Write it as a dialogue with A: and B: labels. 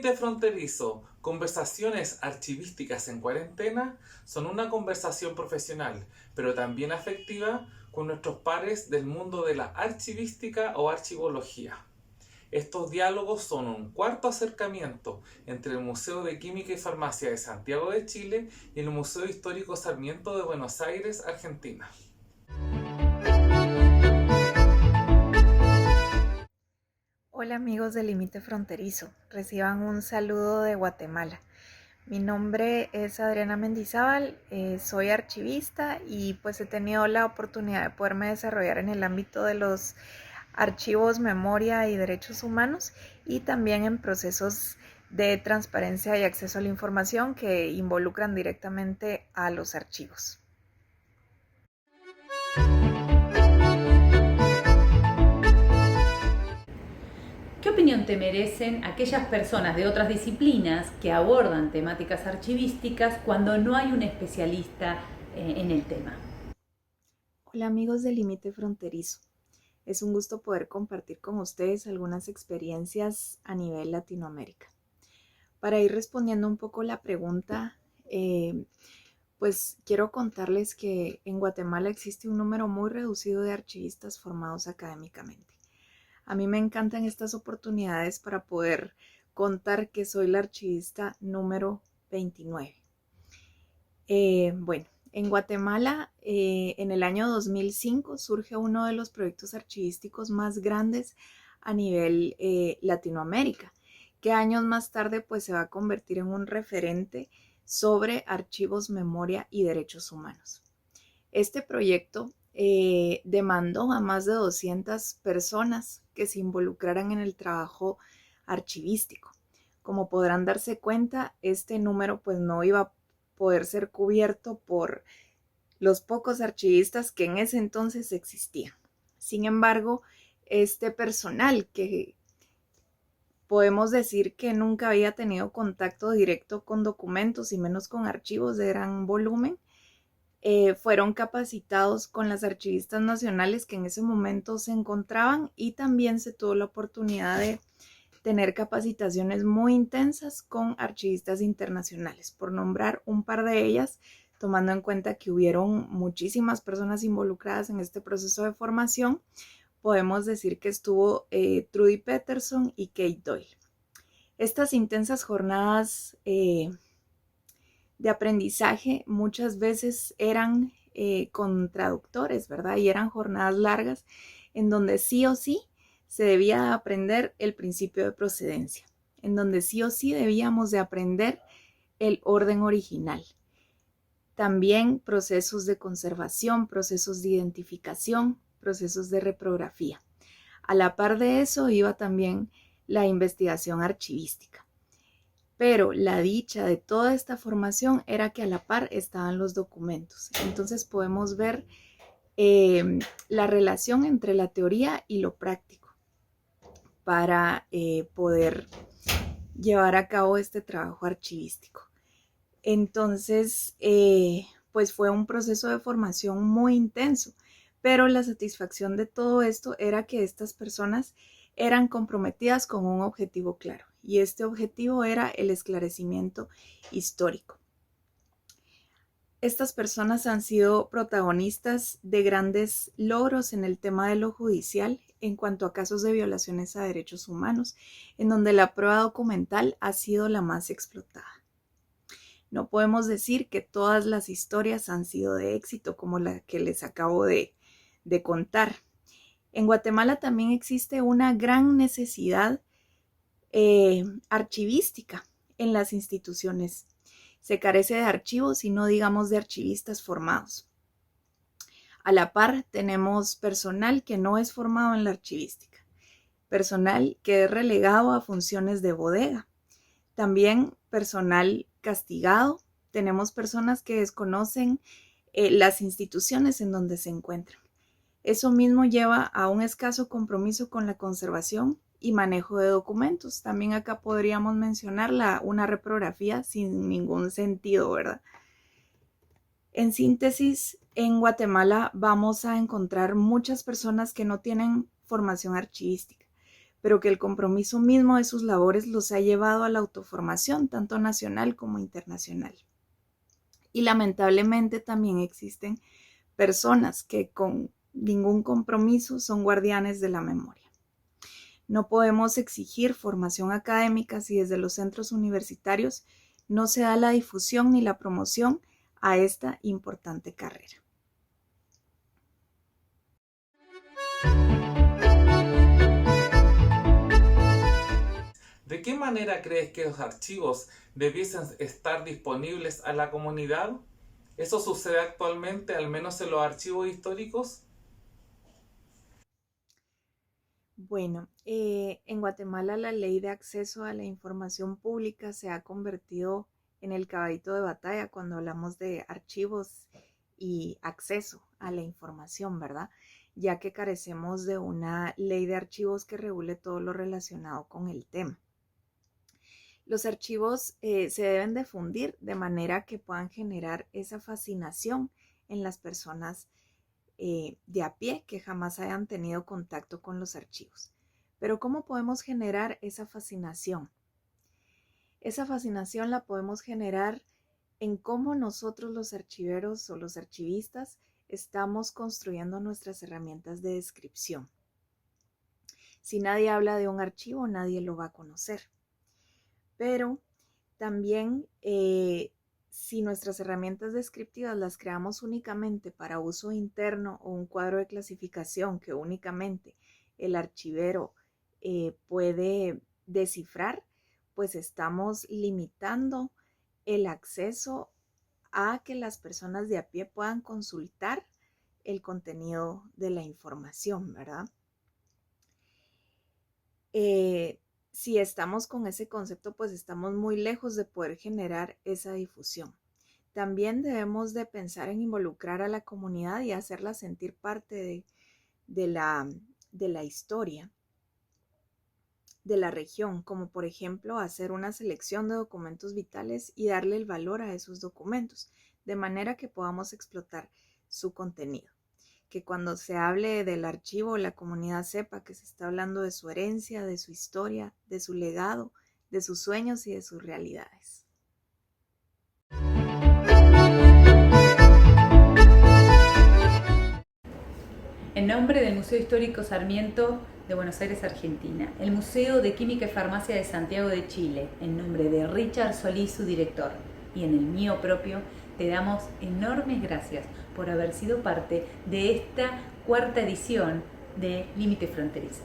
A: Límite Fronterizo, conversaciones archivísticas en cuarentena, son una conversación profesional, pero también afectiva con nuestros pares del mundo de la archivística o archivología. Estos diálogos son un cuarto acercamiento entre el Museo de Química y Farmacia de Santiago de Chile y el Museo Histórico Sarmiento de Buenos Aires, Argentina.
B: Hola amigos del Límite Fronterizo, reciban un saludo de Guatemala. Mi nombre es Adriana Mendizábal, soy archivista y pues he tenido la oportunidad de poderme desarrollar en el ámbito de los archivos, memoria y derechos humanos y también en procesos de transparencia y acceso a la información que involucran directamente a los archivos.
C: ¿Qué opinión te merecen aquellas personas de otras disciplinas que abordan temáticas archivísticas cuando no hay un especialista en el tema?
B: Hola amigos del Límite Fronterizo. Es un gusto poder compartir con ustedes algunas experiencias a nivel Latinoamérica. Para ir respondiendo un poco la pregunta, pues quiero contarles que en Guatemala existe un número muy reducido de archivistas formados académicamente. A mí me encantan estas oportunidades para poder contar que soy la archivista número 29. Bueno, en Guatemala, en el año 2005 surge uno de los proyectos archivísticos más grandes a nivel Latinoamérica, que años más tarde pues se va a convertir en un referente sobre archivos, memoria y derechos humanos. Este proyecto demandó a más de 200 personas que se involucraran en el trabajo archivístico. Como podrán darse cuenta, este número pues no iba a poder ser cubierto por los pocos archivistas que en ese entonces existían. Sin embargo, este personal que podemos decir que nunca había tenido contacto directo con documentos y menos con archivos de gran volumen, fueron capacitados con las archivistas nacionales que en ese momento se encontraban y también se tuvo la oportunidad de tener capacitaciones muy intensas con archivistas internacionales, por nombrar un par de ellas, tomando en cuenta que hubieron muchísimas personas involucradas en este proceso de formación. Podemos decir que estuvo Trudy Peterson y Kate Doyle. Estas intensas jornadas de aprendizaje muchas veces eran con traductores, ¿verdad? Y eran jornadas largas en donde sí o sí se debía aprender el principio de procedencia, en donde sí o sí debíamos de aprender el orden original. También procesos de conservación, procesos de identificación, procesos de reprografía. A la par de eso iba también la investigación archivística. Pero la dicha de toda esta formación era que a la par estaban los documentos. Entonces podemos ver la relación entre la teoría y lo práctico para poder llevar a cabo este trabajo archivístico. Entonces, pues fue un proceso de formación muy intenso, pero la satisfacción de todo esto era que estas personas eran comprometidas con un objetivo claro, y este objetivo era el esclarecimiento histórico. Estas personas han sido protagonistas de grandes logros en el tema de lo judicial en cuanto a casos de violaciones a derechos humanos, en donde la prueba documental ha sido la más explotada. No podemos decir que todas las historias han sido de éxito, como la que les acabo de contar. En Guatemala también existe una gran necesidad archivística en las instituciones. Se carece de archivos y no digamos de archivistas formados. A la par tenemos personal que no es formado en la archivística, personal que es relegado a funciones de bodega, también personal castigado. Tenemos personas que desconocen las instituciones en donde se encuentran. Eso mismo lleva a un escaso compromiso con la conservación y manejo de documentos. También acá podríamos mencionar una reprografía sin ningún sentido, ¿verdad? En síntesis, en Guatemala vamos a encontrar muchas personas que no tienen formación archivística, pero que el compromiso mismo de sus labores los ha llevado a la autoformación, tanto nacional como internacional. Y lamentablemente también existen personas que con ningún compromiso son guardianes de la memoria. No podemos exigir formación académica si desde los centros universitarios no se da la difusión ni la promoción a esta importante carrera.
A: ¿De qué manera crees que los archivos debiesen estar disponibles a la comunidad? ¿Eso sucede actualmente, al menos en los archivos históricos?
B: Bueno, en Guatemala la ley de acceso a la información pública se ha convertido en el caballito de batalla cuando hablamos de archivos y acceso a la información, ¿verdad? Ya que carecemos de una ley de archivos que regule todo lo relacionado con el tema. Los archivos se deben difundir de manera que puedan generar esa fascinación en las personas de a pie que jamás hayan tenido contacto con los archivos. Pero ¿cómo podemos generar esa fascinación? Esa fascinación la podemos generar en cómo nosotros los archiveros o los archivistas estamos construyendo nuestras herramientas de descripción. Si nadie habla de un archivo, nadie lo va a conocer. Pero también si nuestras herramientas descriptivas las creamos únicamente para uso interno o un cuadro de clasificación que únicamente el archivero puede descifrar, pues estamos limitando el acceso a que las personas de a pie puedan consultar el contenido de la información, ¿verdad? Si estamos con ese concepto, pues estamos muy lejos de poder generar esa difusión. También debemos de pensar en involucrar a la comunidad y hacerla sentir parte de la historia de la región, como por ejemplo hacer una selección de documentos vitales y darle el valor a esos documentos, de manera que podamos explotar su contenido. Que cuando se hable del archivo, la comunidad sepa que se está hablando de su herencia, de su historia, de su legado, de sus sueños y de sus realidades.
C: En nombre del Museo Histórico Sarmiento de Buenos Aires, Argentina, el Museo de Química y Farmacia de Santiago de Chile, en nombre de Richard Solís, su director, y en el mío propio, te damos enormes gracias por haber sido parte de esta cuarta edición de Límite Fronterizo.